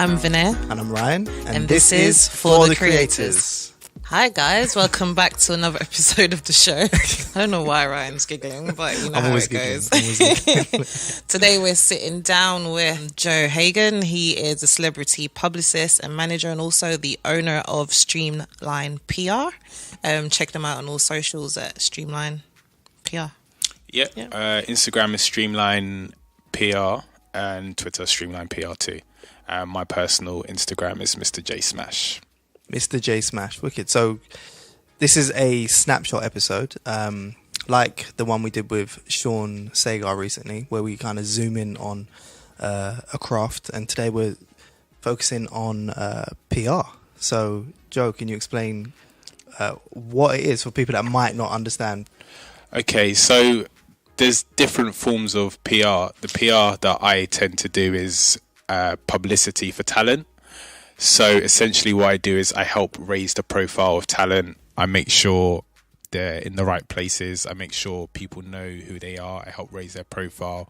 I'm Vinay. And I'm Ryan. And this is For the Creators. Hi guys, welcome back to another episode of the show. I don't know why Ryan's giggling, but you know how it goes. Today we're sitting down with Joe Hagan. He is a celebrity publicist and manager and also the owner of Streamline PR. Check them out on all socials at Streamline PR. Yep. Instagram is Streamline PR and Twitter Streamline PR too. My personal Instagram is Mr. J Smash. Mr. J Smash, wicked. So this is a snapshot episode, like the one we did with Sean Sagar recently, where we kind of zoom in on a craft. And today we're focusing on PR. So Joe, can you explain what it is for people that might not understand? Okay, so there's different forms of PR. The PR that I tend to do is publicity for talent. So essentially what I do is I help raise the profile of talent. I make sure they're in the right places. I make sure people know who they are. I help raise their profile.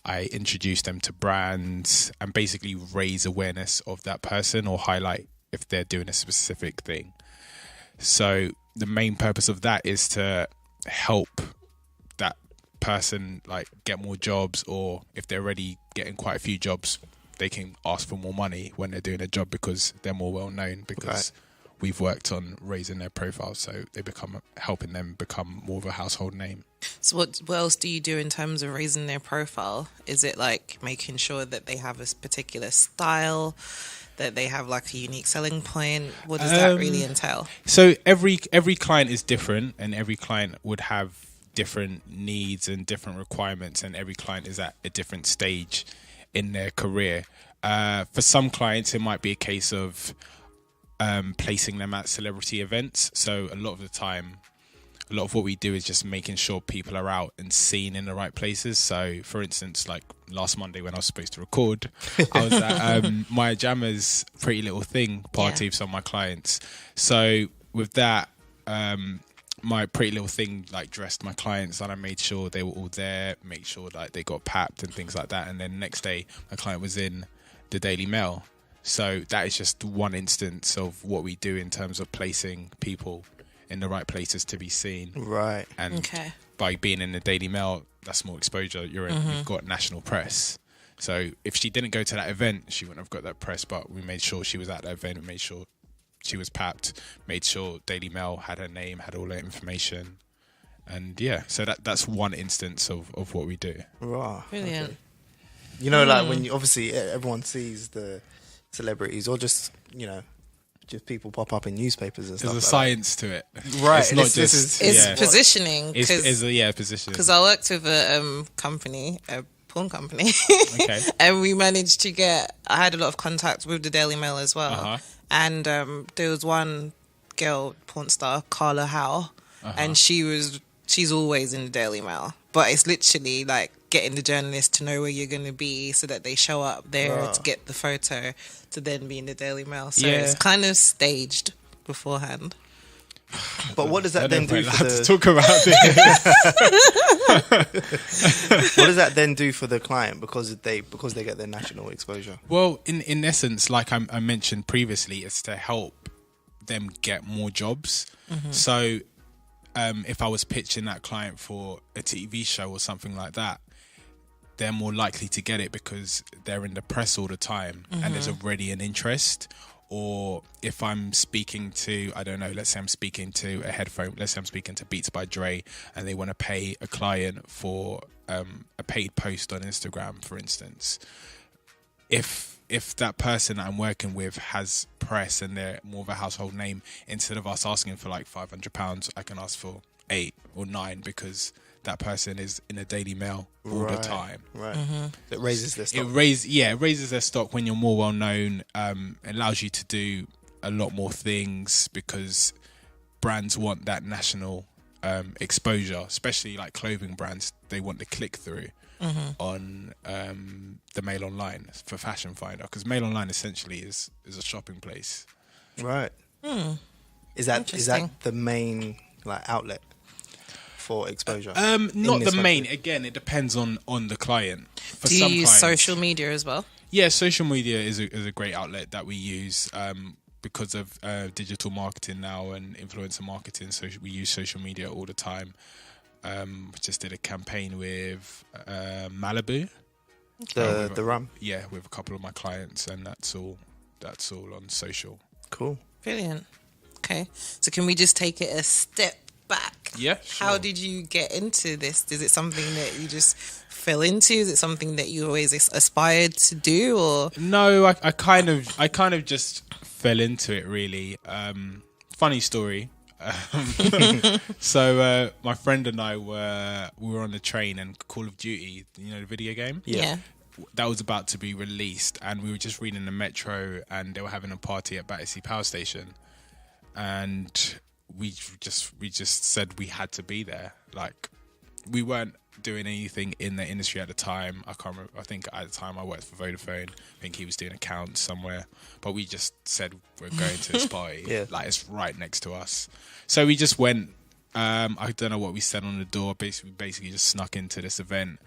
I introduce them to brands and basically raise awareness of that person or highlight if they're doing a specific thing. So the main purpose of that is to help that person like get more jobs, or if they're already getting quite a few jobs, they can ask for more money when they're doing a job because they're more well known, because we've worked on raising their profile, so they become helping them become more of a household name. So what else do you do in terms of raising their profile? Is it like making sure that they have a particular style, that they have like a unique selling point? What does that really entail? So every client is different, and every client would have different needs and different requirements, and every client is at a different stage in their career. For some clients, it might be a case of placing them at celebrity events. So a lot of the time, a lot of what we do is just making sure people are out and seen in the right places. So for instance, like last Monday when I was supposed to record, I was at Maya Jama's Pretty Little Thing party with some of my clients. So with that, my Pretty Little Thing like dressed my clients, and I made sure they were all there, make sure like they got papped and things like that. And then next day my client was in the Daily Mail. So that is just one instance of what we do in terms of placing people in the right places to be seen. Right. And by being in the Daily Mail, that's more exposure. You've got national press. So if she didn't go to that event, she wouldn't have got that press, but we made sure she was at that event and made sure she was papped, made sure Daily Mail had her name, had all that information. And so that's one instance of what we do. Right. Brilliant. Okay. You know, like when you, obviously everyone sees the celebrities, or just, you know, just people pop up in newspapers and stuff. There's a science to it. Right. It's not just... It's positioning. It's positioning. Because I worked with a company, a porn company. Okay. And we managed to I had a lot of contact with the Daily Mail as well. Uh-huh. And there was one girl, porn star, Carla Howe, and she's always in the Daily Mail. But it's literally like getting the journalist to know where you're going to be so that they show up there to get the photo to then be in the Daily Mail. So it's kind of staged beforehand. But what does that then do for the... talk about it. What does that then do for the client because they get their national exposure? Well, in essence, like I mentioned previously, it's to help them get more jobs. Mm-hmm. So if I was pitching that client for a TV show or something like that, they're more likely to get it because they're in the press all the time and there's already an interest. Or if I'm speaking to, I don't know, let's say I'm speaking to a headphone, let's say I'm speaking to Beats by Dre, and they want to pay a client for a paid post on Instagram, for instance. If that person that I'm working with has press and they're more of a household name, instead of us asking for like £500, I can ask for 8 or 9 because that person is in a Daily Mail all the time. Right. Mm-hmm. It raises their stock. It raises their stock when you're more well known. It allows you to do a lot more things because brands want that national exposure, especially like clothing brands. They want the click through on the Mail Online for Fashion Finder, because Mail Online essentially is a shopping place. Right. Is that the main like outlet for exposure? Not the main. Again, it depends on the client. Do you use social media as well? Yeah, social media is a great outlet that we use because of digital marketing now and influencer marketing. So we use social media all the time. We just did a campaign with Malibu. The rum. Yeah, with a couple of my clients, and that's all on social. Cool. Brilliant. Okay, so can we just take it a step back? Yeah. Sure. How did you get into this? Is it something that you just fell into? Is it something that you always aspired to do, or no? I kind of just fell into it, really. Funny story. So my friend and I we were on the train, and Call of Duty, the video game, that was about to be released, and we were just reading the Metro, and they were having a party at Battersea Power Station, and we just said we had to be there. Like, we weren't doing anything in the industry at the time. I can't remember. I think at the time I worked for Vodafone. I think he was doing accounts somewhere. But we just said we're going to this party. Like, it's right next to us. So we just went. I don't know what we said on the door. Basically just snuck into this event.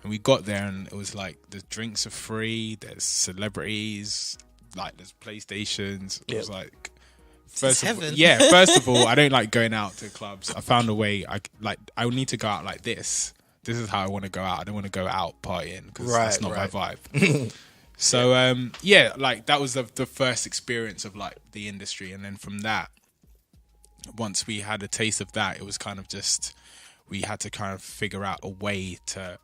And we got there, and it was like, the drinks are free. There's celebrities. Like, there's PlayStations. It was like... First of all, I don't like going out to clubs. I found a way. I need to go out like this. This is how I want to go out. I don't want to go out partying because that's not my vibe. So like, that was the first experience of like the industry, and then from that, once we had a taste of that, it was kind of just, we had to kind of figure out a way to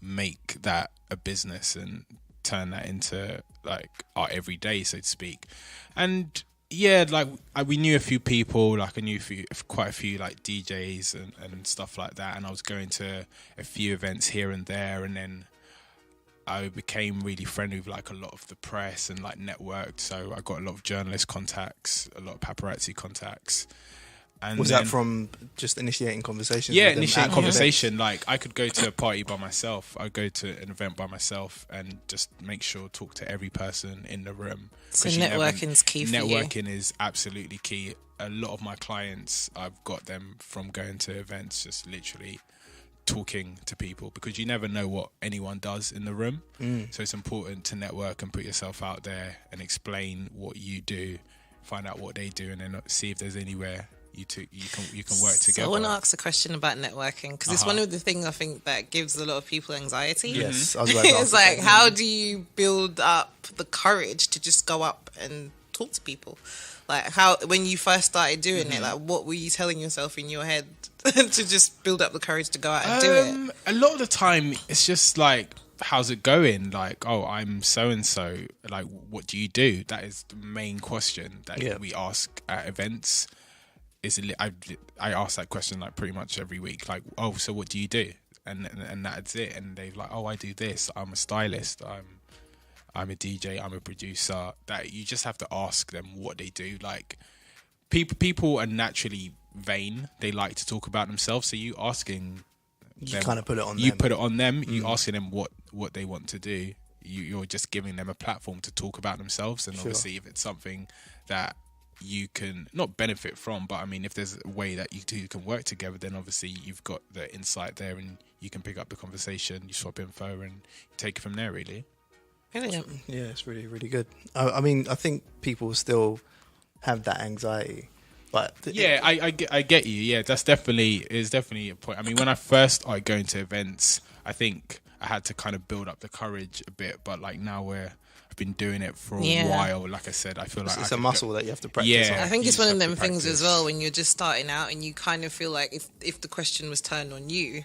make that a business and turn that into like our everyday, so to speak. And yeah, like, we knew a few people, like I knew quite a few like DJs and stuff like that, and I was going to a few events here and there, and then I became really friendly with like a lot of the press and like networked, so I got a lot of journalist contacts, a lot of paparazzi contacts. And was that from just initiating conversations? Yeah, initiating conversation. Like, I could go to a party by myself. I'd go to an event by myself and just make sure to talk to every person in the room. So networking's key for you. Networking is absolutely key. A lot of my clients, I've got them from going to events, just literally talking to people, because you never know what anyone does in the room. So it's important to network and put yourself out there and explain what you do, find out what they do, and then see if there's anywhere you can work together. So I want to ask a question about networking, because it's one of the things I think that gives a lot of people anxiety. Yes, I was about to ask it's like, how do you build up the courage to just go up and talk to people? Like, how, when you first started doing it, like, what were you telling yourself in your head to just build up the courage to go out and do it? A lot of the time, it's just like, how's it going? Like, oh, I'm so-and-so. Like, what do you do? That is the main question that we ask at events. I ask that question like pretty much every week. Like, oh, so what do you do? And that's it. And they're like, oh, I do this. I'm a stylist. I'm a DJ. I'm a producer. That you just have to ask them what they do. Like, people are naturally vain. They like to talk about themselves. So you asking them, kind of put it on them. You put it on them. You asking them what they want to do. You're just giving them a platform to talk about themselves. And obviously, if it's something that you can not benefit from, but I mean, if there's a way that you two can work together, then obviously you've got the insight there, and you can pick up the conversation, you swap info, and take it from there, really. Brilliant. Yeah, it's really, really good. I mean, I think people still have that anxiety, but I get you. Yeah, is definitely a point. I mean, when I first started going to events, I think I had to kind of build up the courage a bit, but like now I've been doing it for a while. Like I said, I feel like it's a muscle that you have to practice. Yeah, I think it's one of them things as well, when you're just starting out and you kind of feel like if the question was turned on you,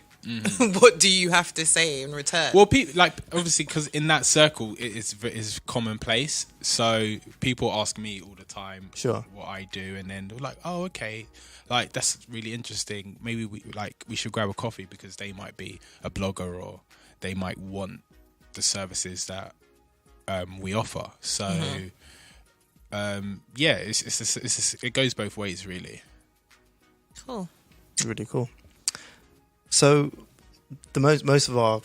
what do you have to say in return? Well, like, obviously, because in that circle it's commonplace. So people ask me all the time what I do, and then they're like, oh, okay, like, that's really interesting. Maybe we should grab a coffee, because they might be a blogger, or they might want the services that we offer. So it goes both ways, really. Cool. Really cool. So the most of our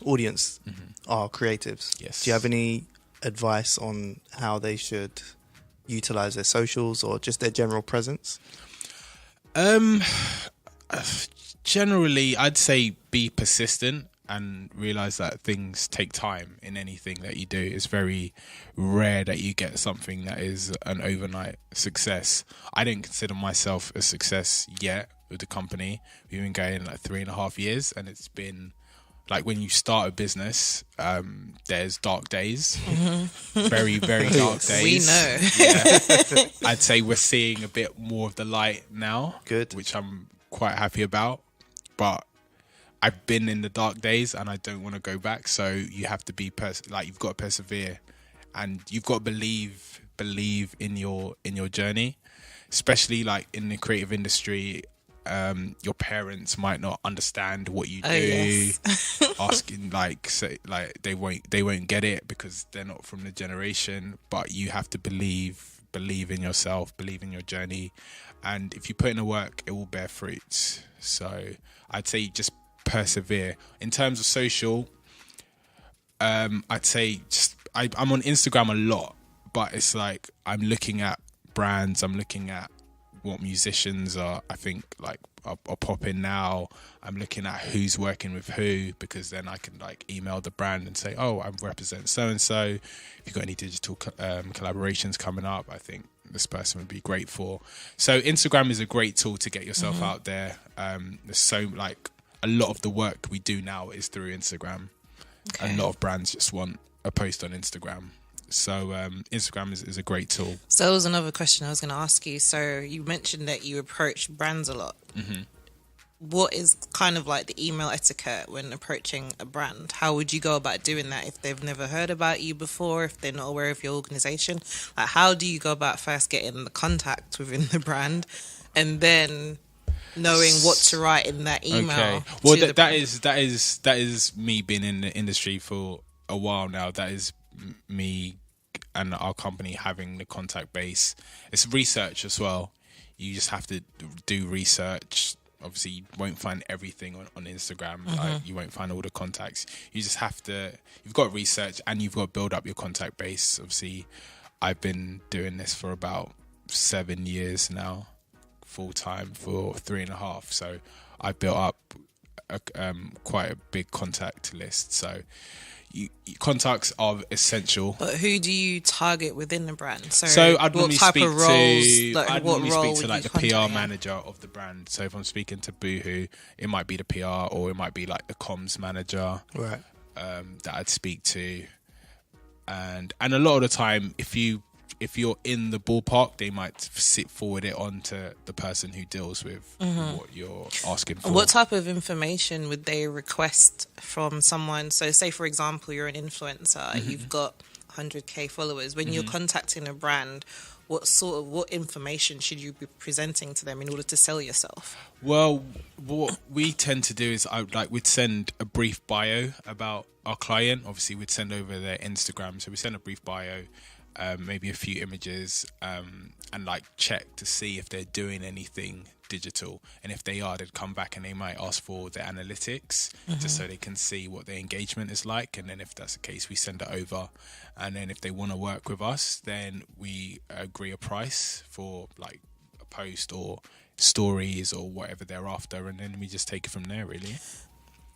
audience are creatives. Yes. Do you have any advice on how they should utilize their socials or just their general presence? Generally, I'd say be persistent. and realize that things take time in anything that you do. It's very rare that you get something that is an overnight success. I didn't consider myself a success yet with the company. We've been going like 3.5 years, and it's been like, when you start a business, there's dark days, very, very dark days. We know. Yeah. I'd say we're seeing a bit more of the light now, Good, which I'm quite happy about. But I've been in the dark days, and I don't want to go back. So you have to be you've got to persevere, and you've got to believe in your journey, especially like in the creative industry. Your parents might not understand what you do. Yes. Asking they won't get it because they're not from the generation. But you have to believe in yourself, believe in your journey, and if you put in the work, it will bear fruits. So I'd say just persevere. In terms of social, I'd say I'm on Instagram a lot, but it's like I'm looking at brands, I'm looking at what musicians are, I think, like are popping now. I'm looking at who's working with who, because then I can like email the brand and say, oh, I represent so and so. If you've got any digital collaborations coming up, I think this person would be great for. So Instagram is a great tool to get yourself out there. There's so like a lot of the work we do now is through Instagram. Okay. A lot of brands just want a post on Instagram. So Instagram is a great tool. So that was another question I was going to ask you. So you mentioned that you approach brands a lot. Mm-hmm. What is kind of like the email etiquette when approaching a brand? How would you go about doing that if they've never heard about you before, if they're not aware of your organization? Like, how do you go about first getting the contact within the brand and then knowing what to write in that email? Okay. Well, that is me being in the industry for a while now. That is me and our company having the contact base. It's research as well. You just have to do research. Obviously, you won't find everything on Instagram. Like, you won't find all the contacts. You just have to, you've got to research and you've got to build up your contact base. Obviously, I've been doing this for about 7 years now, full time for 3.5. So I built up quite a big contact list. So contacts are essential. But who do you target within the brand? So I'd normally speak to like the PR manager of the brand. So if I'm speaking to Boohoo, it might be the PR, or it might be like the comms manager, right? That I'd speak to. And a lot of the time, if you're in the ballpark, they might forward it on to the person who deals with what you're asking for. What type of information would they request from someone? So say, for example, you're an influencer, you've got 100k followers. When you're contacting a brand, what information should you be presenting to them in order to sell yourself? Well, what we tend to do is we'd send a brief bio about our client. Obviously, we'd send over their Instagram. So we send a brief bio, maybe a few images, and like check to see if they're doing anything digital, and if they are, they'd come back and they might ask for their analytics just so they can see what their engagement is like. And then if that's the case, we send it over, and then if they want to work with us, then we agree a price for like a post or stories or whatever they're after, and then we just take it from there, really.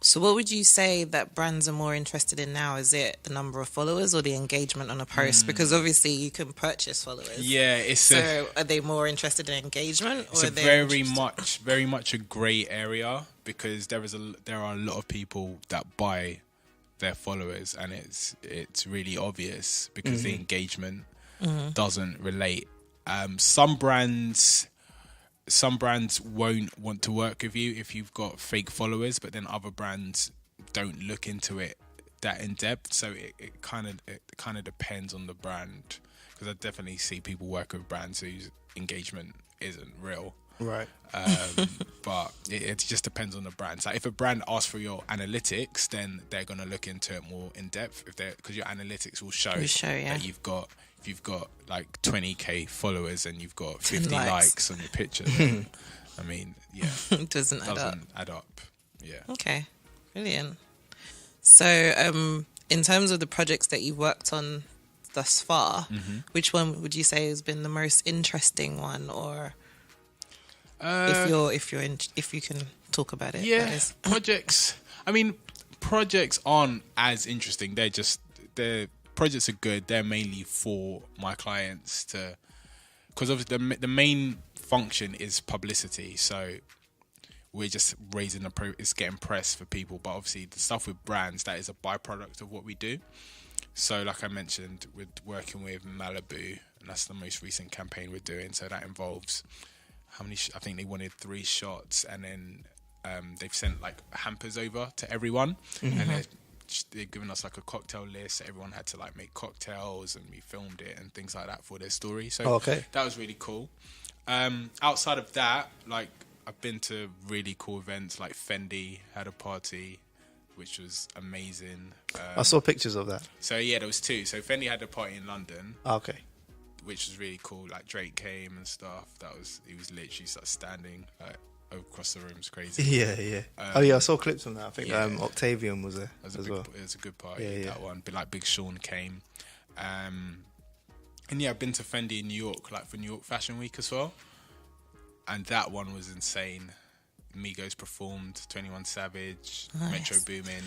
So what would you say that brands are more interested in now? Is it the number of followers or the engagement on a post? Because obviously you can purchase followers. Yeah, are they more interested in engagement? It's very much a grey area, because there are a lot of people that buy their followers, and it's really obvious because the engagement doesn't relate. Some brands won't want to work with you if you've got fake followers, but then other brands don't look into it that in depth. So it kind of depends on the brand, because I definitely see people work with brands whose engagement isn't real. Right. But it just depends on the brand. So if a brand asks for your analytics, then they're going to look into it more in depth, because your analytics will show that if you've got like 20k followers and you've got 50 likes on your picture, then, I mean, yeah, it doesn't add up. Yeah. Okay, brilliant. So, in terms of the projects that you've worked on thus far, which one would you say has been the most interesting one, or if you can talk about it? Yeah, projects. I mean, projects aren't as interesting. The projects are good. They're mainly for my clients because obviously the main function is publicity. So we're just raising it's getting press for people. But obviously the stuff with brands, that is a byproduct of what we do. So like I mentioned, we're working with Malibu, and that's the most recent campaign we're doing. So that involves how many? I think they wanted 3 shots, and then they've sent like hampers over to everyone, and they've given us like a cocktail list. So everyone had to like make cocktails, and we filmed it and things like that for their story. So that was really cool. Outside of that, like I've been to really cool events. Like Fendi had a party, which was amazing. I saw pictures of that. So yeah, there was 2. So Fendi had a party in London. Okay. Which was really cool. Like Drake came and stuff. He was literally standing like across the room. It's crazy. Yeah. I saw clips from that. I think Octavian was there as well. It was a good party. That one. But like Big Sean came. And yeah, I've been to Fendi in New York, like for New York Fashion Week as well. And that one was insane. Migos performed, 21 Savage, nice. Metro Boomin.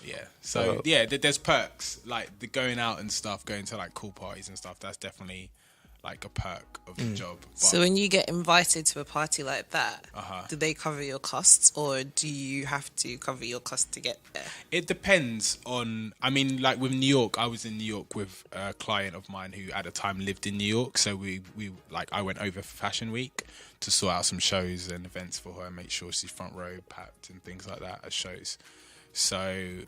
Yeah. So yeah, there's perks. Like the going out and stuff, going to like cool parties and stuff, that's definitely like a perk of the job. But, so when you get invited to a party like that, do they cover your costs, or do you have to cover your costs to get there? It depends on, I mean, like with New York, I was in New York with a client of mine who at the time lived in New York. So we like, I went over for Fashion Week to sort out some shows and events for her and make sure she's front row packed and things like that at shows. So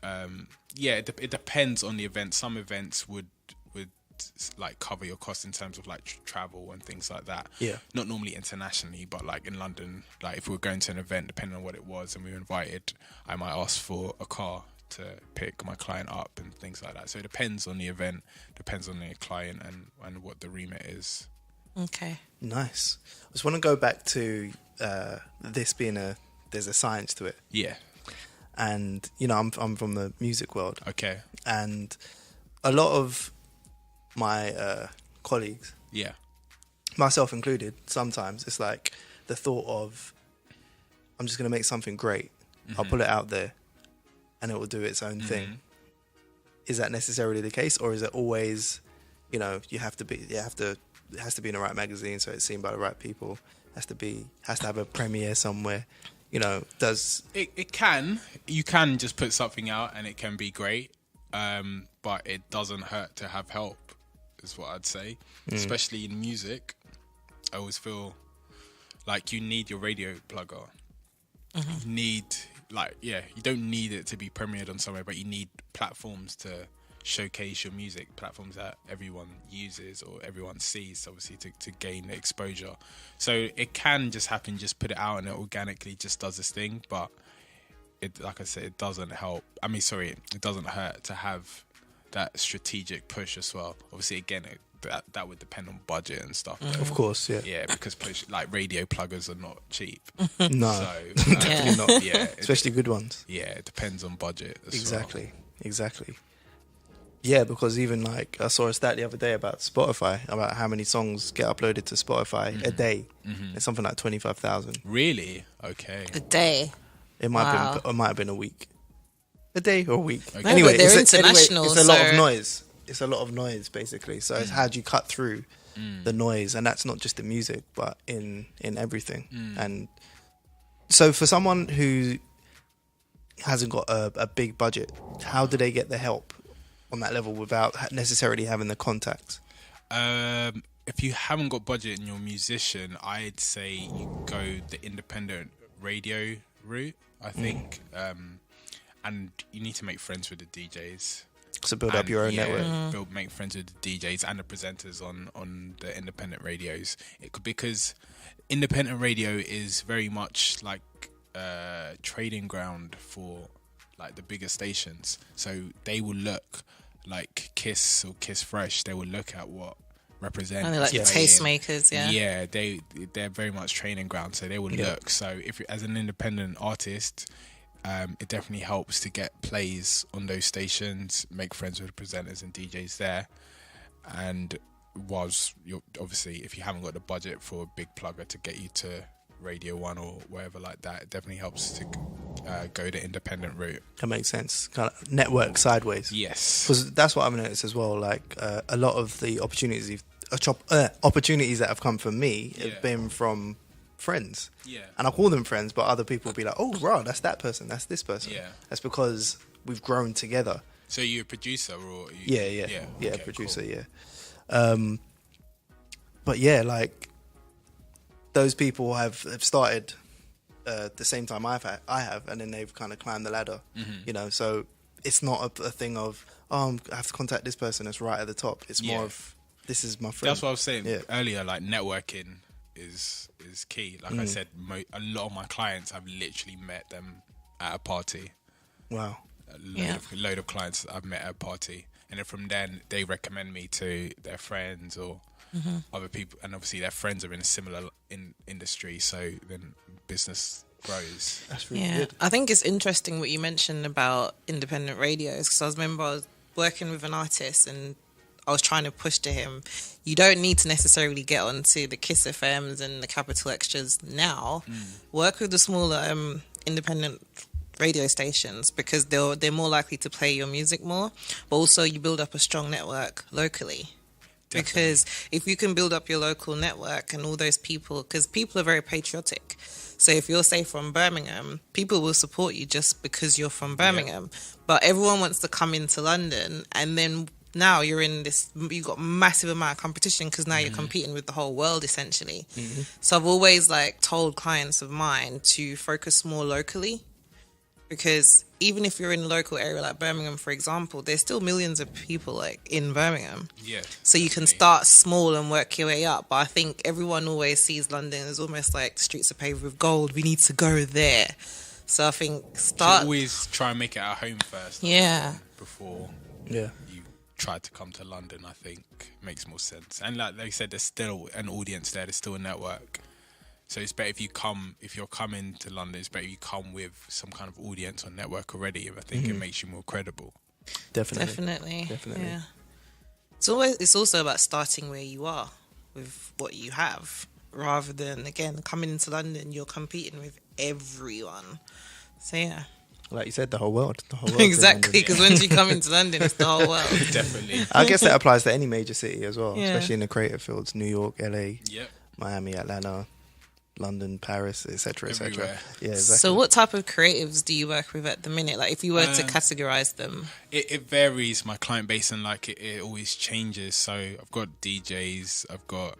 it depends on the event. Some events would like cover your costs in terms of like travel and things like that. Yeah. Not normally internationally, but like in London, like if we were going to an event, depending on what it was and we were invited, I might ask for a car to pick my client up and things like that. So it depends on the event, depends on the client and what the remit is. Okay. Nice. I just want to go back to this being there's a science to it. Yeah. And you know, I'm from the music world. Okay. And a lot of my colleagues, myself included, sometimes it's like the thought of, I'm just going to make something great. I'll put it out there and it will do its own thing. Is that necessarily the case, or is it always, you know, it has to be in the right magazine so it's seen by the right people, has to have a premiere somewhere, you know? You can just put something out and it can be great, but it doesn't hurt to have help, is what I'd say. Especially in music, I always feel like you need your radio plugger. You need, you don't need it to be premiered on somewhere, but you need platforms to showcase your music, platforms that everyone uses or everyone sees, obviously, to gain exposure. So it can just happen, just put it out and it organically just does this thing, but it, like I said, it doesn't help. It doesn't hurt to have that strategic push as well. Obviously, again, that would depend on budget and stuff. Of course, yeah. Yeah, because radio pluggers are not cheap. No, so, definitely not. Yeah, especially good ones. Yeah, it depends on budget as Exactly. Yeah, because even like I saw a stat the other day about Spotify, about how many songs get uploaded to Spotify a day. It's something like 25,000. Really? Okay. A day. It might have been a week. A day or a week. Okay. Anyway, they're international. It's a lot of noise. It's a lot of noise, basically. So it's how do you cut through the noise? And that's not just in music, but in everything. And so for someone who hasn't got a big budget, how do they get the help on that level without necessarily having the contacts? If you haven't got budget and you're a musician, I'd say you go the independent radio route, I think. And you need to make friends with the DJs. So build up your own network. Make friends with the DJs and the presenters on the independent radios. Because independent radio is very much like a trading ground for like the bigger stations. So they will look like Kiss or Kiss Fresh. They will look at what represent. And they're like tastemakers, yeah. Yeah, they're very much training ground. So they will look. So if as an independent artist, it definitely helps to get plays on those stations, make friends with presenters and DJs there. And you're obviously, if you haven't got the budget for a big plugger to get you to Radio 1 or wherever like that, it definitely helps to go the independent route. That makes sense. Kind of network sideways. Yes, because that's what I've noticed as well. Like a lot of the opportunities that have come from me have been from friends. Yeah, and I call them friends, but other people will be like, "Oh, bro, that's that person. That's this person." Yeah, that's because we've grown together. So you're a producer, or yeah, producer, cool. yeah. But yeah, like those people have started the same time I have, and then they've kind of climbed the ladder. You know, so it's not a thing of I have to contact this person that's right at the top. It's more of this is my friend. That's what I was saying earlier. Like networking is key. Like I said, a lot of my clients, I've literally met them at a party. Wow. A load of clients I've met at a party, and then from then they recommend me to their friends or other people, and obviously their friends are in a similar industry, so then business grows. That's really good. I think it's interesting what you mentioned about independent radios, because I remember I was working with an artist and I was trying to push to him, you don't need to necessarily get onto the Kiss FMs and the Capital Extras now. Work with the smaller independent radio stations, because they're more likely to play your music more, but also you build up a strong network locally. Definitely. Because if you can build up your local network and all those people, because people are very patriotic, so if you're, say, from Birmingham, people will support you just because you're from Birmingham, but everyone wants to come into London, and then now you're in this, you've got massive amount of competition, because now you're competing with the whole world essentially. So I've always told clients of mine to focus more locally, because even if you're in a local area like Birmingham, for example, there's still millions of people in Birmingham. Yeah. So you can start small and work your way up. But I think everyone always sees London as almost like the streets are paved with gold. We need to go there. So I think always try and make it our home first. Yeah. Before you try to come to London, I think makes more sense. And like you said, there's still an audience there. There's still a network. So it's better if you're coming to London, it's better you come with some kind of audience or network already. I think it makes you more credible. Definitely. Yeah. It's also about starting where you are with what you have, rather than, again, coming into London, you're competing with everyone. So yeah. Like you said, the whole world. Exactly, because once you come into London, it's the whole world. Definitely. I guess that applies to any major city as well, especially in the creative fields. New York, LA, Miami, Atlanta, London, Paris, etc., etc. Yeah, exactly. So what type of creatives do you work with at the minute? Like, if you were to categorize them? It varies, my client base, and it always changes. So I've got DJs, I've got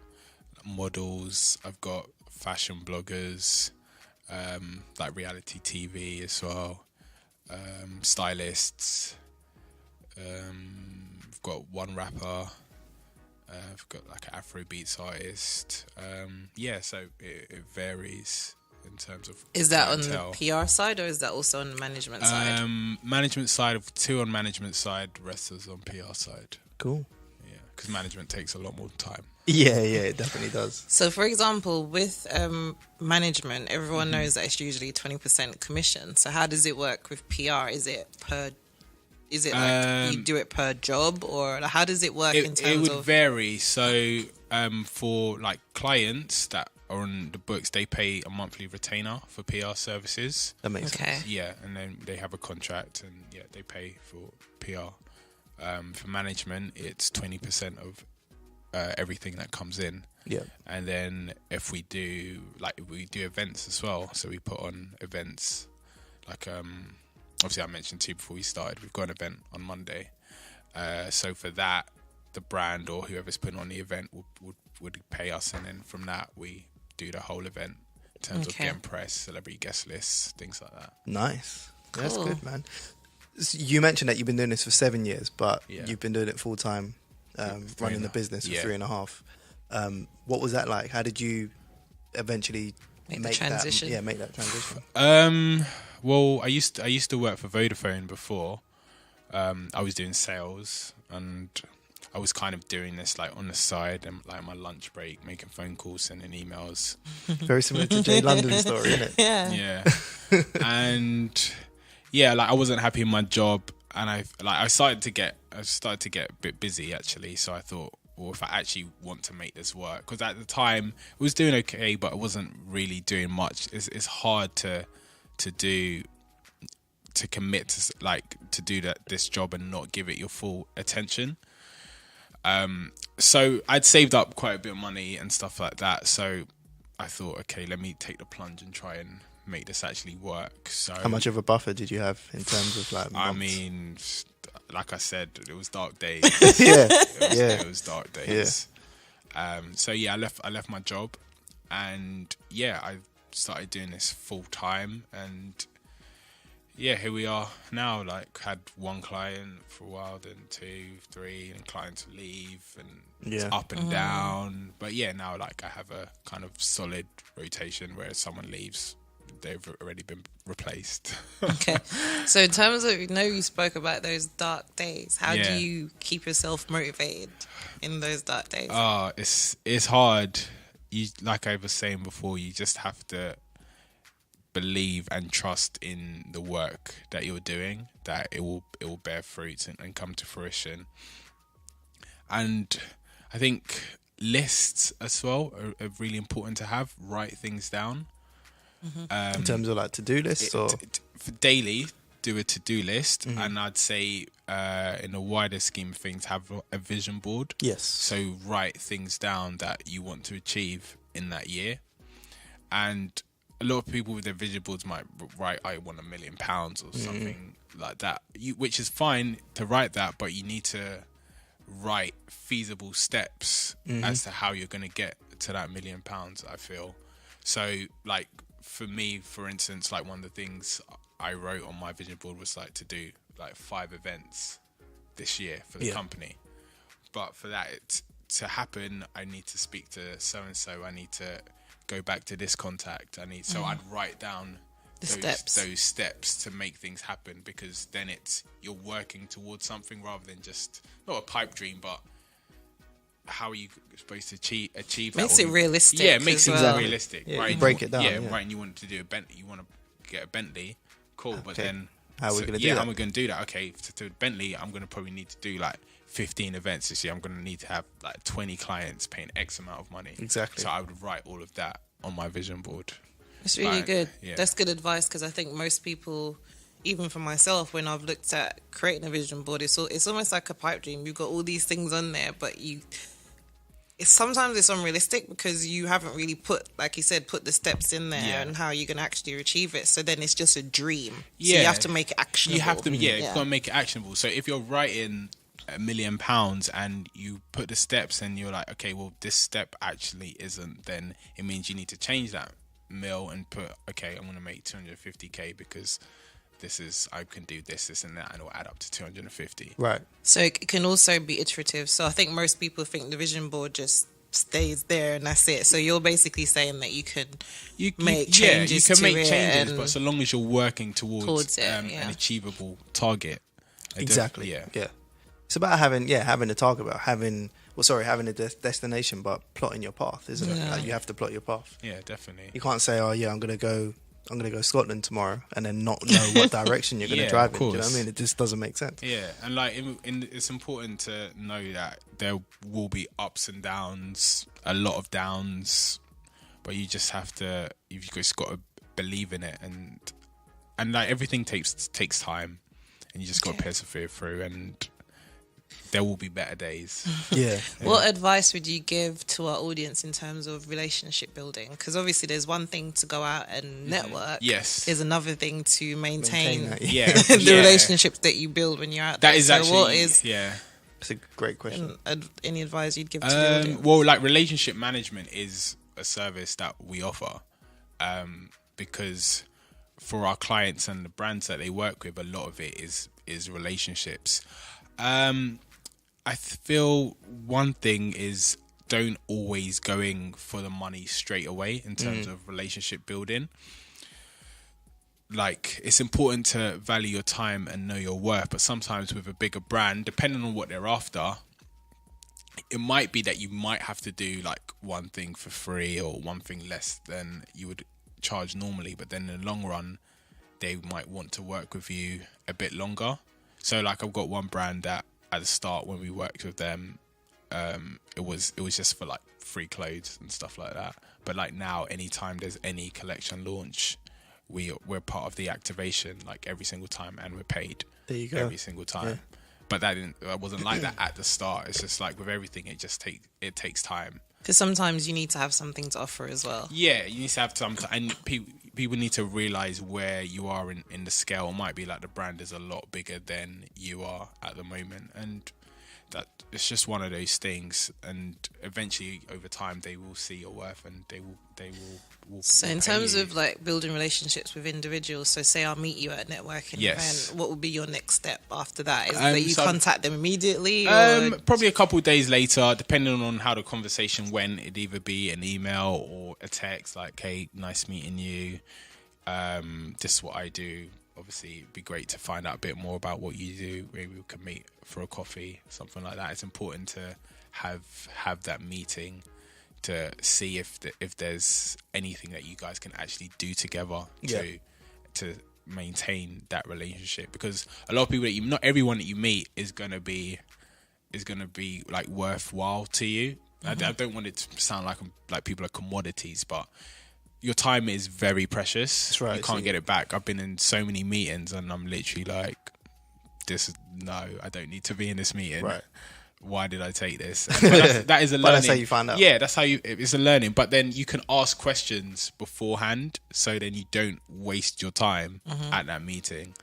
models, I've got fashion bloggers, like reality TV as well, stylists. I've got one rapper. I've got like an Afrobeats artist. So it varies in terms of. Is that clientele. On the PR side, or is that also on the management side? Management side, of 2 on management side, the rest is on PR side. Cool. Yeah, because management takes a lot more time. Yeah, it definitely does. So, for example, with management, everyone knows that it's usually 20% commission. So, how does it work with PR? Is it like you do it per job, or how does it work in terms of? It would vary. So for like clients that are on the books, they pay a monthly retainer for PR services. That makes sense. Yeah, and then they have a contract, and they pay for PR. For management, it's 20% of everything that comes in. Yeah. And then if we do events as well, so we put on events like obviously, I mentioned to you before we started, we've got an event on Monday. So for that, the brand or whoever's putting on the event would pay us, and then from that, we do the whole event in terms of getting press, celebrity guest lists, things like that. Nice. Cool. That's good, man. So you mentioned that you've been doing this for 7 years, but you've been doing it full time, running the business for 3.5. What was that like? How did you eventually make that transition? Make that transition. Well, I used to work for Vodafone before. I was doing sales, and I was kind of doing this like on the side, and like my lunch break, making phone calls, sending emails. Very similar to Jay London's story, isn't it? Yeah. And like I wasn't happy in my job, and I started to get a bit busy actually. So I thought, well, if I actually want to make this work, because at the time it was doing okay, but I wasn't really doing much. It's hard to do to commit to like to do this job and not give it your full attention. So I'd saved up quite a bit of money and stuff like that. So I thought, okay, let me take the plunge and try and make this actually work. So how much of a buffer did you have in terms of like months? I mean, like I said, it was dark days. It was dark days. So yeah, I left my job, and yeah, I started doing this full time, and yeah, here we are now. Like, had one client for a while, then 2, 3, and clients leave, and it's up and down. But yeah, now like I have a kind of solid rotation where if someone leaves, they've already been replaced. Okay, so in terms of, you spoke about those dark days. How do you keep yourself motivated in those dark days? It's hard. You, like I was saying before, you just have to believe and trust in the work that you're doing, that it will bear fruit and come to fruition. And I think lists as well are really important to have. Write things down. In terms of like to-do lists, or for daily, do a to-do list, and I'd say in a wider scheme of things, have a vision board. Yes. So write things down that you want to achieve in that year. And a lot of people with their vision boards might write, I want £1 million or something like that, which is fine to write that, but you need to write feasible steps as to how you're going to get to that £1 million, I feel. So like for me, for instance, like one of the things I wrote on my vision board was like to do like 5 events this year for the company. But for that to happen, I need to speak to so-and-so, I need to go back to this contact. So I'd write down those steps to make things happen, because then you're working towards something rather than just not a pipe dream, but how are you supposed to achieve that? Makes it realistic. Yeah, it makes it realistic. Yeah, right? You break it down. Yeah, right. And you want to do a Bentley, you want to get a Bentley, cool. But then how are we going to do that? How am I going to do that? Okay, to Bentley, I'm going to probably need to do like 15 events this year. I'm going to need to have like 20 clients paying X amount of money. Exactly. So I would write all of that on my vision board. It's really good. Yeah. That's good advice, because I think most people, even for myself, when I've looked at creating a vision board, it's almost like a pipe dream. You've got all these things on there, but sometimes it's unrealistic because you haven't really put the steps in there and how you're going to actually achieve it. So then it's just a dream. So you have to make it actionable. You've got to make it actionable. So if you're writing £1 million and you put the steps and you're like, okay, well, this step actually isn't, then it means you need to change that mill and put, okay, I'm going to make 250k because I can do this and that, and it'll add up to 250. Right. So it can also be iterative. So I think most people think the vision board just stays there and that's it. So you're basically saying that you can make changes. You can make changes, but so long as you're working towards an achievable target. Exactly. Yeah. It's about having a target, about having a destination, but plotting your path, isn't it? Like, you have to plot your path. Yeah, definitely. You can't say, I'm gonna go Scotland tomorrow and then not know what direction you're gonna drive in. Do you know what I mean? It just doesn't make sense. Yeah, and like it's important to know that there will be ups and downs, a lot of downs, but you just you've just got to believe in it, and like everything takes time, and you just got to persevere through, and there will be better days. Yeah. What advice would you give to our audience in terms of relationship building? Because obviously there's one thing to go out and network. Yes. There's another thing to maintain that, the relationships that you build when you're out there. That is actually, It's a great question. Any advice you'd give to the audience? Well, like relationship management is a service that we offer, because for our clients and the brands that they work with, a lot of it is relationships. I feel one thing is don't always going for the money straight away in terms of relationship building. Like, it's important to value your time and know your worth, but sometimes with a bigger brand, depending on what they're after, it might be that you might have to do like one thing for free or one thing less than you would charge normally, but then in the long run, they might want to work with you a bit longer. So like, I've got one brand that at the start when we worked with them, it was just for like free clothes and stuff like that. But like now, anytime there's any collection launch, we're part of the activation like every single time, and we're paid every single time. Yeah. But that wasn't like that at the start. It's just like with everything, it takes time. Because sometimes you need to have something to offer as well. Yeah, you need to have something, and people need to realize where you are in the scale. It might be like the brand is a lot bigger than you are at the moment, and that it's just one of those things. And eventually, over time, they will see your worth, and they will. So, in terms of like building relationships with individuals, so say I'll meet you at a networking event, what would be your next step after that? Is that you contact them immediately? Or probably a couple of days later, depending on how the conversation went. It'd either be an email or a text like, "Hey, nice meeting you. This is what I do." Obviously, it'd be great to find out a bit more about what you do. Maybe we can meet for a coffee, something like that. It's important to have that meeting to see if there's anything that you guys can actually do together to maintain that relationship. Because a lot of people not everyone that you meet is gonna be like worthwhile to you. I don't want it to sound like people are commodities, but your time is very precious. That's right. You can't get it back. I've been in so many meetings and I'm literally like, I don't need to be in this meeting. Right. Why did I take this? That is a learning. But that's how you find out. Yeah, it's a learning. But then you can ask questions beforehand, so then you don't waste your time at that meeting.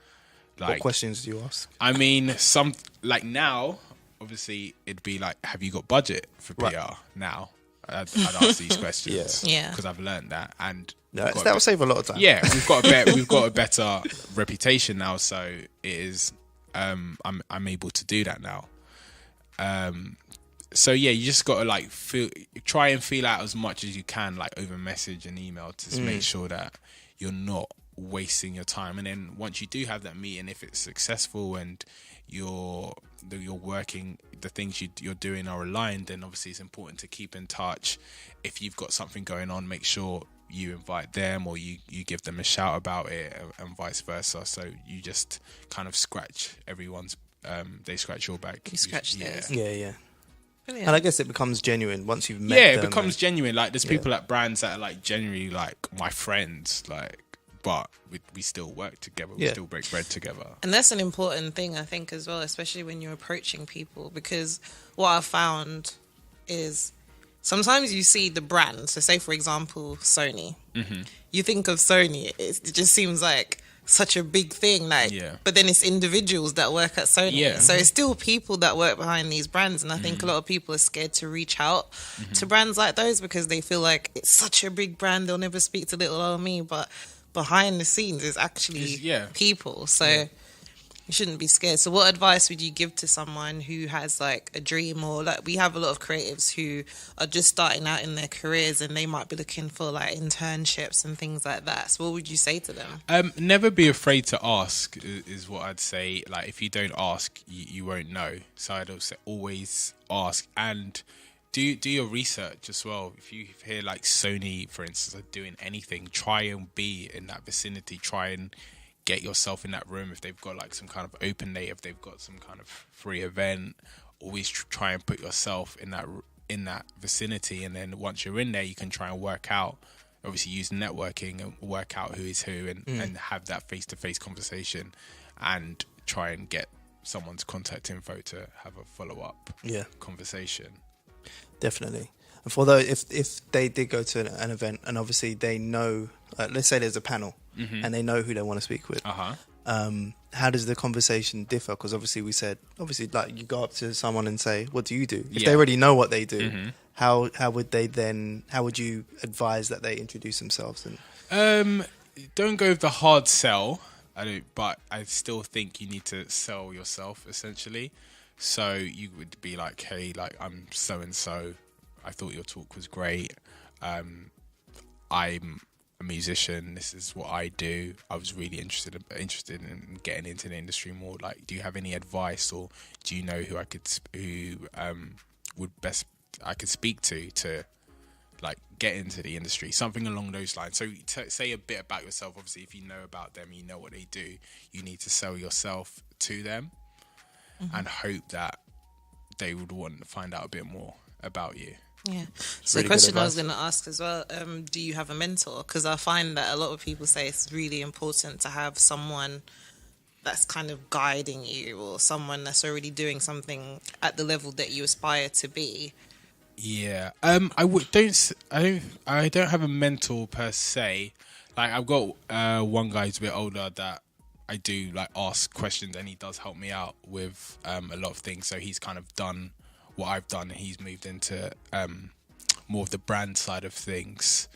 Like, what questions do you ask? I mean, like now, obviously, it'd be like, have you got budget for PR now? I'd ask these questions. Yeah. Because I've learned that, and that will save a lot of time. Yeah, we've got a better reputation now, so it is. I'm able to do that now. So yeah, you just got to try and feel out as much as you can, like over message and email, to make sure that you're not wasting your time. And then once you do have that meeting, if it's successful and you're working, the things you're doing are aligned, then obviously it's important to keep in touch. If you've got something going on, make sure you invite them, or you give them a shout about it, and vice versa. So you just kind of scratch everyone's. They scratch your back. You scratch theirs. Yeah. Brilliant. And I guess it becomes genuine once you've met them. Yeah, it becomes genuine. Like there's people at brands that are like genuinely like my friends, like, but we still work together. We still break bread together. And that's an important thing, I think, as well, especially when you're approaching people, because what I've found is sometimes you see the brand. So say, for example, Sony. You think of Sony, it just seems like such a big thing, but then it's individuals that work at Sony, so it's still people that work behind these brands. And I think a lot of people are scared to reach out to brands like those because they feel like it's such a big brand, they'll never speak to little old me, but behind the scenes is actually people, so you shouldn't be scared. So what advice would you give to someone who has like a dream, or like we have a lot of creatives who are just starting out in their careers and they might be looking for like internships and things like that? So what would you say to them? Never be afraid to ask is what I'd say. Like if you don't ask, you won't know. So I'd also always ask, and do your research as well. If you hear like Sony, for instance, are doing anything, try and be in that vicinity. Try and get yourself in that room. If they've got like some kind of open day, if they've got some kind of free event, always try and put yourself in that vicinity. And then once you're in there, you can try and work out, obviously use networking and work out who is who, and have that face-to-face conversation, and try and get someone's contact info to have a follow-up conversation. Definitely. And for those, if they did go to an event and obviously they know, let's say there's a panel and they know who they want to speak with, how does the conversation differ? Because obviously we said, like you go up to someone and say, what do you do? If they already know what they do, how would you advise that they introduce themselves? And don't go with the hard sell. But I still think you need to sell yourself essentially. So you would be like, hey, like I'm so and so. I thought your talk was great. I'm a musician. This is what I do. I was really interested in getting into the industry more. Like, do you have any advice, or do you know who I could speak to like get into the industry? Something along those lines. So say a bit about yourself. Obviously, if you know about them, you know what they do. You need to sell yourself to them, and hope that they would want to find out a bit more about you. Yeah. So the question I was going to ask as well, do you have a mentor? Because I find that a lot of people say it's really important to have someone that's kind of guiding you, or someone that's already doing something at the level that you aspire to be. Yeah. I don't have a mentor per se. Like, I've got one guy who's a bit older that I do like ask questions, and he does help me out with a lot of things. So he's kind of done what I've done, and he's moved into more of the brand side of things.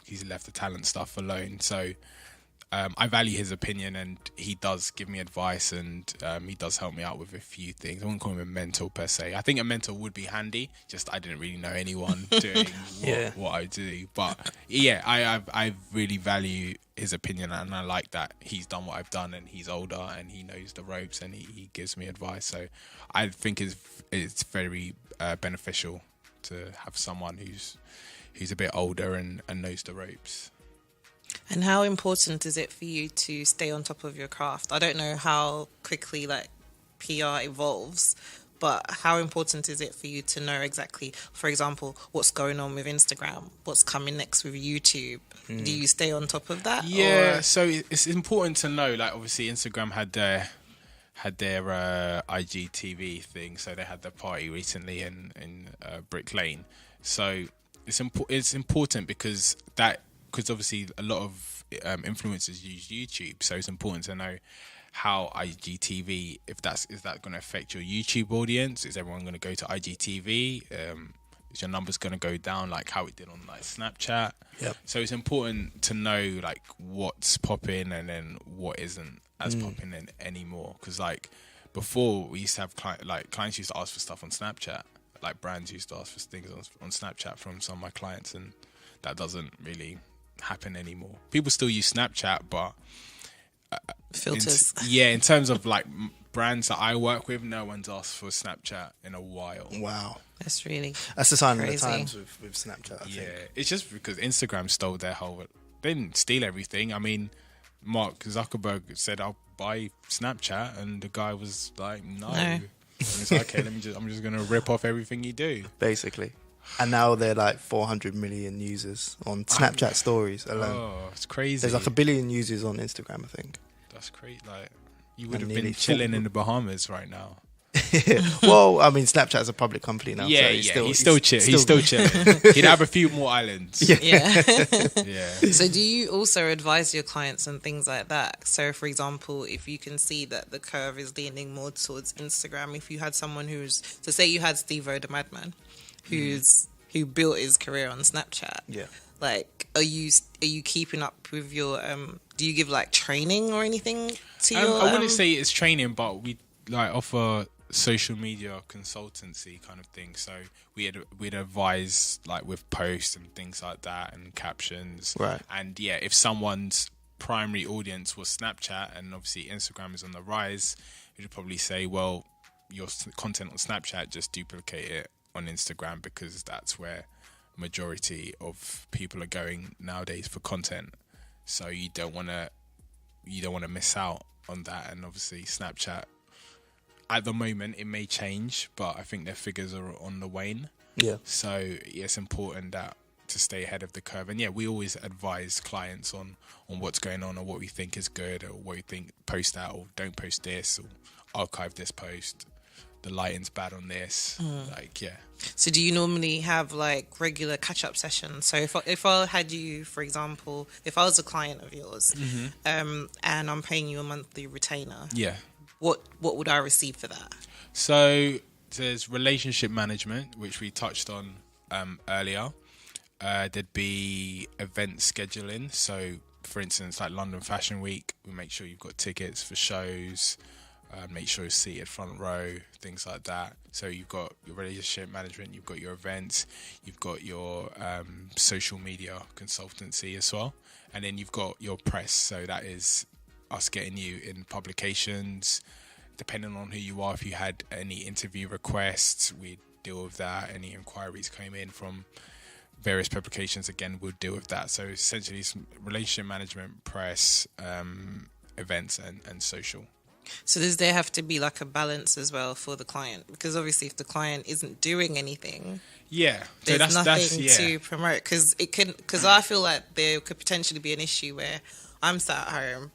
He's left the talent stuff alone. So I value his opinion, and he does give me advice, and he does help me out with a few things. I wouldn't call him a mentor per se. I think a mentor would be handy, just I didn't really know anyone doing what I do. But yeah, I really value his opinion, and I like that he's done what I've done, and he's older, and he knows the ropes, and he gives me advice. So I think it's very beneficial to have someone who's a bit older and knows the ropes. And how important is it for you to stay on top of your craft? I don't know how quickly like PR evolves, but how important is it for you to know exactly, for example, what's going on with Instagram, what's coming next with YouTube? Do you stay on top of that? Yeah, so it's important to know. Like, obviously, Instagram had their IGTV thing, so they had their party recently in Brick Lane. So it's important because obviously a lot of influencers use YouTube, so it's important to know how IGTV, is that going to affect your YouTube audience? Is everyone going to go to IGTV? Is your numbers going to go down like how it did on like Snapchat? Yep. So it's important to know like what's popping and then what isn't as popping in anymore. Because like before, we used to have clients used to ask for stuff on Snapchat. Like brands used to ask for things on Snapchat from some of my clients, and that doesn't really happen anymore. People still use Snapchat, but filters. In terms of like brands that I work with, no one's asked for Snapchat in a while. Wow, that's the sign of the times with Snapchat. I think. It's just because Instagram stole their whole. They didn't steal everything. I mean, Mark Zuckerberg said, "I'll buy Snapchat," and the guy was like, "No." And it's like, okay, I'm just gonna rip off everything you do, basically. And now they're like 400 million users on Snapchat stories alone. Oh, it's crazy. There's like 1 billion users on Instagram, I think. That's crazy. Like, you would have been chilling in the Bahamas right now. Well, I mean, Snapchat's a public company now. Yeah, so he's still chilling. He'd have a few more islands. Yeah. Yeah. So do you also advise your clients and things like that? So, for example, if you can see that the curve is leaning more towards Instagram, if you had someone so say you had Steve-O the Madman, who built his career on Snapchat. Yeah. Like, are you keeping up with your do you give like training or anything to your I wouldn't say it's training, but we like offer social media consultancy kind of thing. So we'd advise like with posts and things like that and captions. Right. And yeah, if someone's primary audience was Snapchat and obviously Instagram is on the rise, we'd probably say, well, your content on Snapchat, just duplicate it on Instagram, because that's where majority of people are going nowadays for content. So you don't want to miss out on that. And obviously Snapchat at the moment, it may change, but I think their figures are on the wane. Yeah. So it's important to stay ahead of the curve. And yeah, we always advise clients on what's going on, or what we think is good, or what we think, post that, or don't post this, or archive this post. The lighting's bad on this. Like, yeah. So do you normally have like regular catch-up sessions? So if I had you, for example, if I was a client of yours, and I'm paying you a monthly retainer, yeah, what would I receive for that? So there's relationship management, which we touched on earlier. There'd be event scheduling. So, for instance, like London Fashion Week, we make sure you've got tickets for shows. Make sure you're seated front row, things like that. So you've got your relationship management, you've got your events, you've got your social media consultancy as well. And then you've got your press. So that is us getting you in publications. Depending on who you are, if you had any interview requests, we deal with that. Any inquiries came in from various publications, again, we'll deal with that. So essentially it's relationship management, press, events and social. So does there have to be like a balance as well for the client? Because obviously if the client isn't doing anything, there's nothing to promote. Because I feel like there could potentially be an issue where I'm sat at home,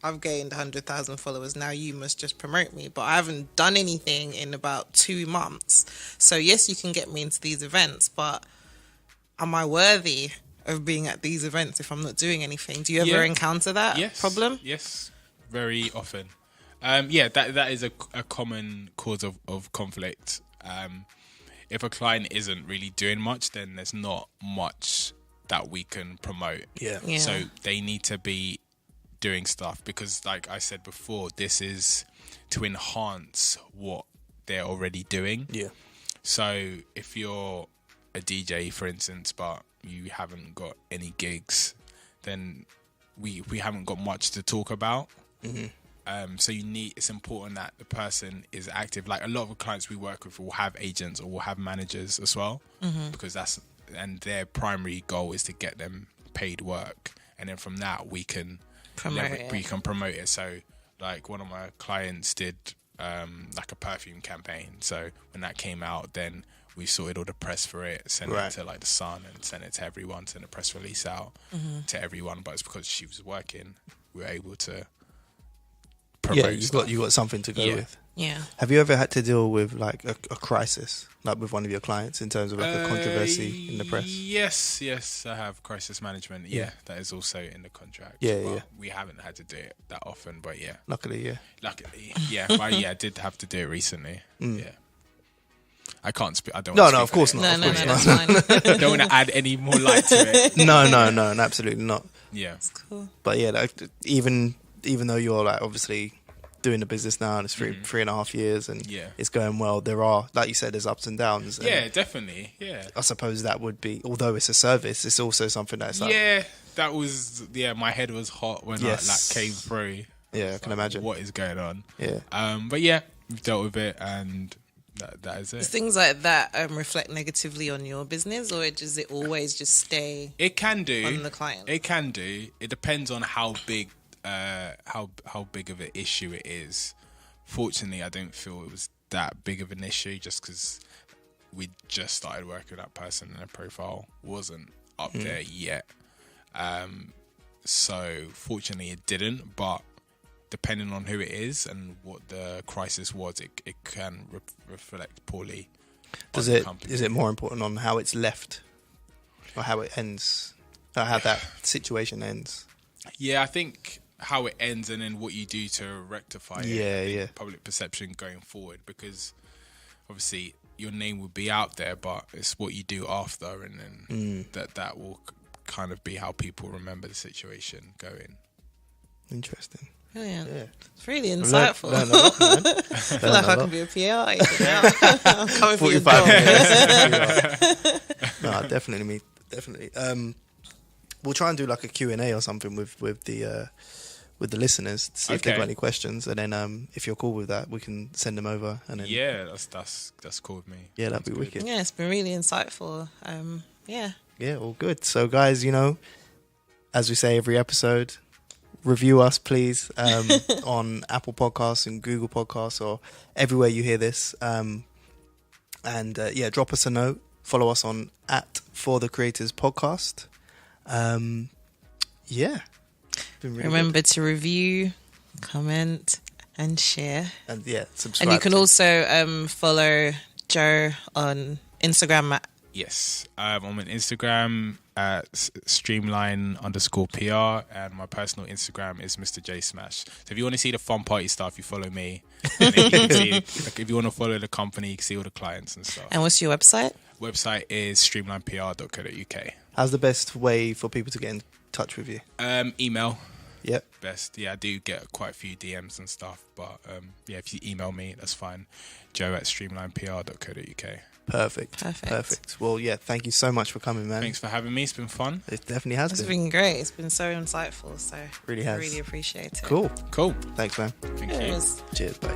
I've gained 100,000 followers, now you must just promote me, but I haven't done anything in about 2 months. So yes, you can get me into these events, but am I worthy of being at these events if I'm not doing anything? Do you ever encounter that problem? Yes, very often. That is a common cause of conflict. If a client isn't really doing much, then there's not much that we can promote. Yeah. So they need to be doing stuff, because like I said before, this is to enhance what they're already doing. Yeah. So if you're a DJ, for instance, but you haven't got any gigs, then we haven't got much to talk about. So it's important that the person is active. Like a lot of the clients we work with will have agents or will have managers as well, because their primary goal is to get them paid work, and then from that we can promote it. So like one of my clients did like a perfume campaign. So when that came out, then we sorted all the press for it, sent it to like the Sun and sent it to everyone, sent a press release out to everyone. But it's because she was working, we were able to promote. You got something to go with. Yeah. Have you ever had to deal with like a crisis, like with one of your clients, in terms of like a controversy in the press? Yes, I have crisis management. Yeah, that is also in the contract. We haven't had to do it that often, but Luckily, but I did have to do it recently. Yeah. I can't speak. I don't. No, of course not. No, that's fine. I don't want to add any more light to it. No, absolutely not. Yeah, that's cool. But yeah, like, even though you're like obviously doing the business now and it's 3.5 years and it's going well, there are, like you said, there's ups and downs. And definitely. Yeah, I suppose that would be, although it's a service, it's also something that's like, that was my head was hot when I came through. Yeah, I can imagine what is going on. Yeah, but we've dealt with it, and that is it. Does things like that reflect negatively on your business, or does it always just stay? It can do on the client. It can do. It depends on how big how big of an issue it is. Fortunately, I don't feel it was that big of an issue, just because we just started working with that person and their profile wasn't up there yet. So fortunately it didn't, but depending on who it is and what the crisis was, it can reflect poorly. Is it more important on how it's left or how it ends, or how that situation ends? Yeah, I think how it ends and then what you do to rectify it. Public perception going forward, because obviously your name will be out there, but it's what you do after, and then that will kind of be how people remember the situation going. Interesting. Brilliant. Yeah. It's really insightful. Learn a lot, man. I feel like I can be a PR agent now. I'm coming for your 45 job. No, definitely. We'll try and do like a Q&A or something with the listeners to see if they've got any questions, and then if you're cool with that, we can send them over. And then that's cool with me. Yeah, that'd be wicked. Yeah, it's been really insightful. Yeah, all good. So guys, as we say every episode, review us please on Apple Podcasts and Google Podcasts or everywhere you hear this. Drop us a note. Follow us on @ForTheCreatorsPodcast. Really remember to review, comment, and share. And subscribe. And you can also follow Joe on Instagram Yes, I'm on Instagram at streamline_PR, and my personal Instagram is Mr. J Smash. So if you want to see the fun party stuff, you follow me. And then you can see, if you want to follow the company, you can see all the clients and stuff. And what's your website? Website is streamlinepr.co.uk. How's the best way for people to get in touch with you? Email. Yep. Best. Yeah, I do get quite a few DMs and stuff, but if you email me, that's fine. joe@streamlinepr.co.uk. Perfect. Well, thank you so much for coming, man. Thanks for having me. It's been fun. It definitely has been. It's been great. It's been so insightful. So really has. I really appreciate it. Cool. Cool. Thanks, man. Thank you. Cheers. Bye.